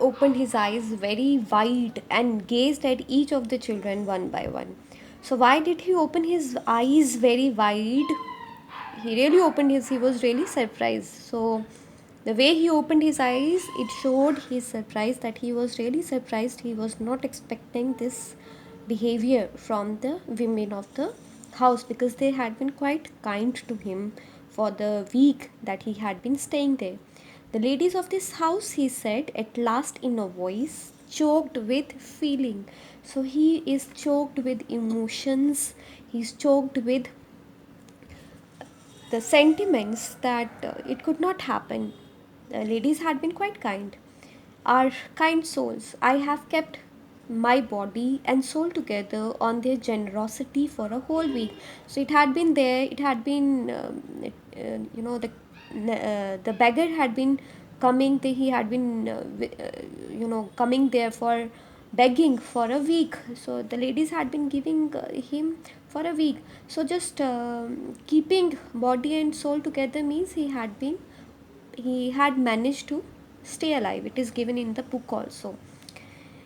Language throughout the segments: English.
opened his eyes very wide and gazed at each of the children one by one. So, why did he open his eyes very wide? He really opened his, he was really surprised. So, the way he opened his eyes, it showed his surprise, that he was really surprised. He was not expecting this behavior from the women of the house, because they had been quite kind to him for the week that he had been staying there. The ladies of this house, he said at last in a voice choked with feeling. So he is choked with emotions, he's choked with the sentiments that it could not happen. The ladies had been quite kind. Are kind souls. I have kept my body and soul together on their generosity for a whole week. So it had been there. It had been, the beggar had been coming. He had been, coming there for begging for a week. So the ladies had been giving him for a week. So just keeping body and soul together means he had managed to stay alive. It is given in the book also.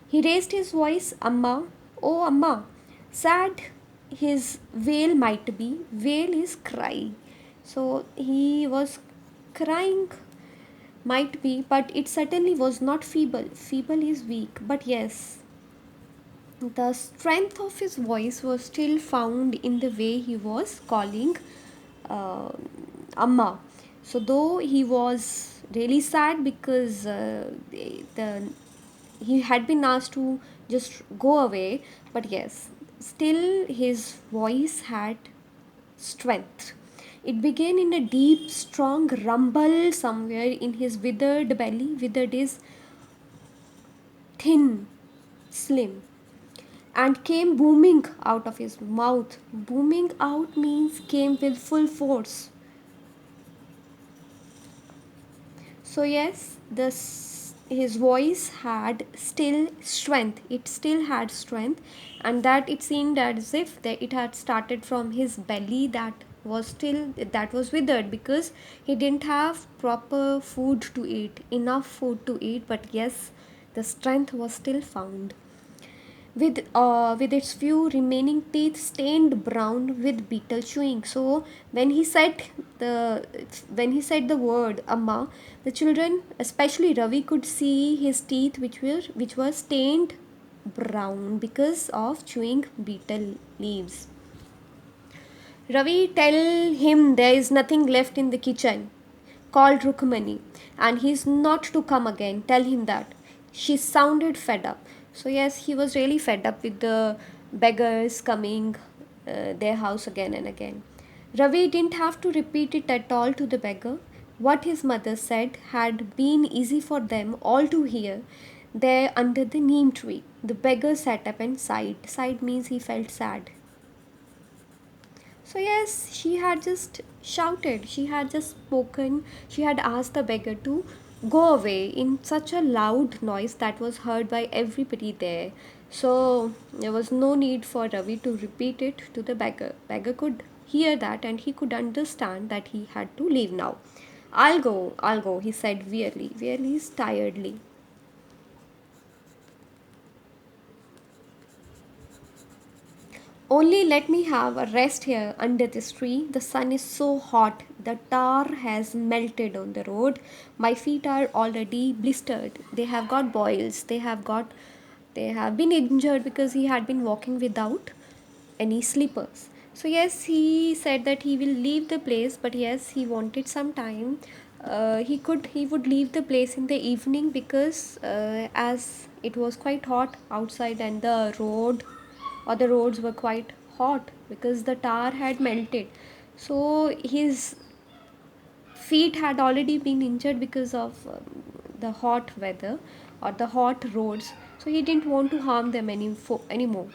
He raised his voice, Amma, oh Amma. Sad his wail might be, wail is cry. So he was crying, might be, but it certainly was not feeble. Feeble is weak, but yes, the strength of his voice was still found in the way he was calling uh, Amma. So though he was really sad because the he had been asked to just go away, but yes, still his voice had strength. It began in a deep, strong rumble somewhere in his withered belly. Withered is thin, slim, and came booming out of his mouth. Booming out means came with full force. So yes, his voice had still strength. It still had strength, and that it seemed as if that it had started from his belly, that was withered because he didn't have proper food to eat, enough food to eat. But yes, the strength was still found with its few remaining teeth stained brown with beetle chewing. So the when he said the word Amma, the children, especially Ravi, could see his teeth which were stained brown because of chewing beetle leaves. Ravi, tell him there is nothing left in the kitchen, called Rukmani, and he's not to come again. Tell him that. She sounded fed up. So, yes, he was really fed up with the beggars coming their house again and again. Ravi didn't have to repeat it at all to the beggar. What his mother said had been easy for them all to hear there under the neem tree. The beggar sat up and sighed. Sighed means he felt sad. So, yes, she had just shouted, she had just spoken, she had asked the beggar to go away in such a loud noise that was heard by everybody there. So, there was no need for Ravi to repeat it to the beggar. Beggar could hear that and he could understand that he had to leave now. I'll go, he said wearily, wearily, tiredly. Only let me have a rest here under this tree. The sun is so hot. The tar has melted on the road. My feet are already blistered. They have got boils. They have been injured because he had been walking without any slippers. So yes, he said that he will leave the place, but yes, he wanted some time. He would leave the place in the evening because as it was quite hot outside and the roads were quite hot because the tar had melted. So his feet had already been injured because of the hot weather or the hot roads. So he didn't want to harm them anymore.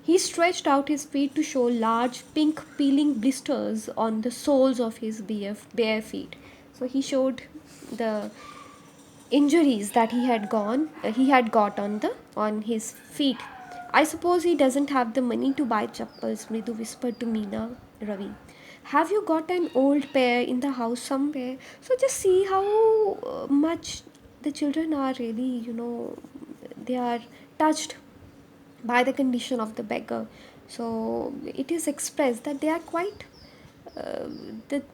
He stretched out his feet to show large pink peeling blisters on the soles of his bare feet. So he showed the injuries that he had got on his feet. I suppose he doesn't have the money to buy chappals, Mridu whispered to Meena Ravi. Have you got an old pair in the house somewhere? So just see how much the children are really, they are touched by the condition of the beggar. So it is expressed that they are quite, uh,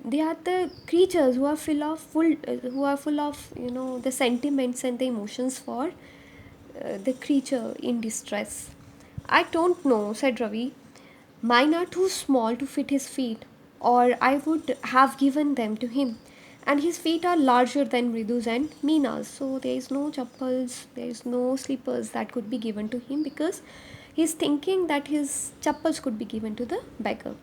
they are the creatures who are who are full of, the sentiments and the emotions for the creature in distress. I don't know, said Ravi. Mine are too small to fit his feet, or I would have given them to him. And his feet are larger than Mridu's and Meena's, so there is no chappals, there is no slippers that could be given to him, because he's thinking that his chappals could be given to the beggar.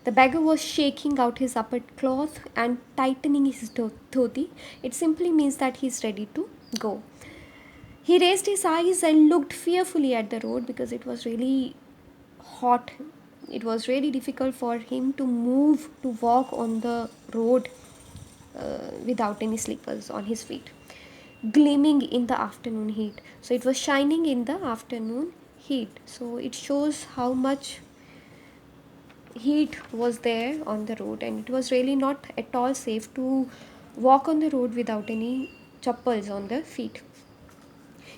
The beggar was shaking out his upper cloth and tightening his dhoti. It simply means that he's ready to go. He raised his eyes and looked fearfully at the road, because it was really hot. It was really difficult for him to move, to walk on the road without any slippers on his feet, gleaming in the afternoon heat. So it was shining in the afternoon heat. So it shows how much heat was there on the road, and it was really not at all safe to walk on the road without any chappals on the feet.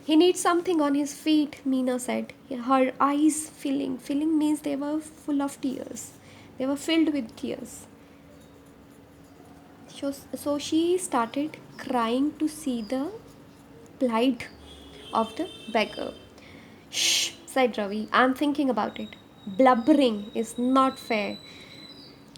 He needs something on his feet, Meena said, her eyes filling. Filling means they were full of tears. They were filled with tears. So she started crying to see the plight of the beggar. Shh, said Ravi. I'm thinking about it. Blubbering is not fair.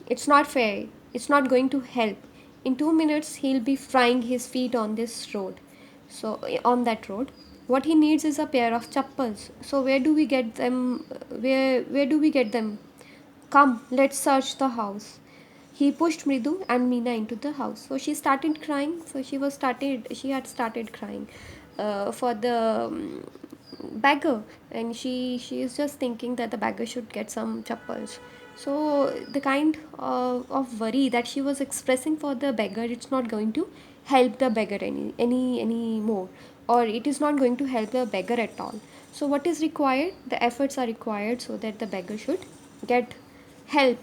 It's not fair. It's not going to help. In 2 minutes, he'll be frying his feet on this road. So, on that road, what he needs is a pair of chappals. So, where do we get them? Where do we get them? Come, let's search the house. He pushed Mridu and Meena into the house. So she started crying. So she had started crying for the beggar, and she is just thinking that the beggar should get some chappals. So the kind of worry that she was expressing for the beggar, it's not going to help the beggar any more, or it is not going to help the beggar at all. So what is required? The efforts are required so that the beggar should get help.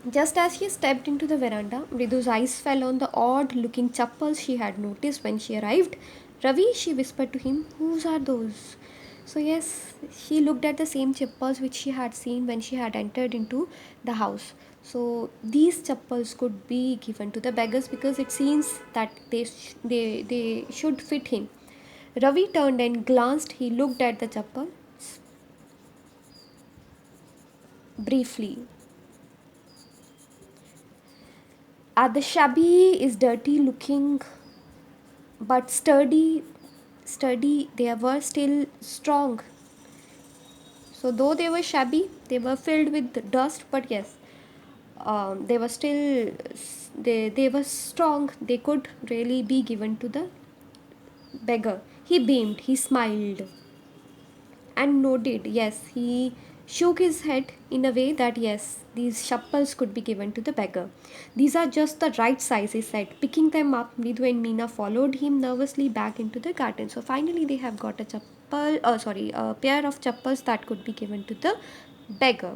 Just as she stepped into the veranda, Mridu's eyes fell on the odd looking chappals she had noticed when she arrived. Ravi, she whispered to him, whose are those? So, yes, she looked at the same chappals which she had seen when she had entered into the house. So, these chappals could be given to the beggars, because it seems that they should fit him. Ravi turned and glanced. He looked at the chappal briefly. The shabby is dirty looking but sturdy, they were still strong. So though they were shabby, they were filled with dust, but yes, they were still, they were strong. They could really be given to the beggar. He beamed, he smiled and nodded. Yes, he shook his head in a way that yes, these chappals could be given to the beggar. These are just the right size, he said. Picking them up, Nidu and Meena followed him nervously back into the garden. So finally, they have got a chappal, a pair of chappals that could be given to the beggar.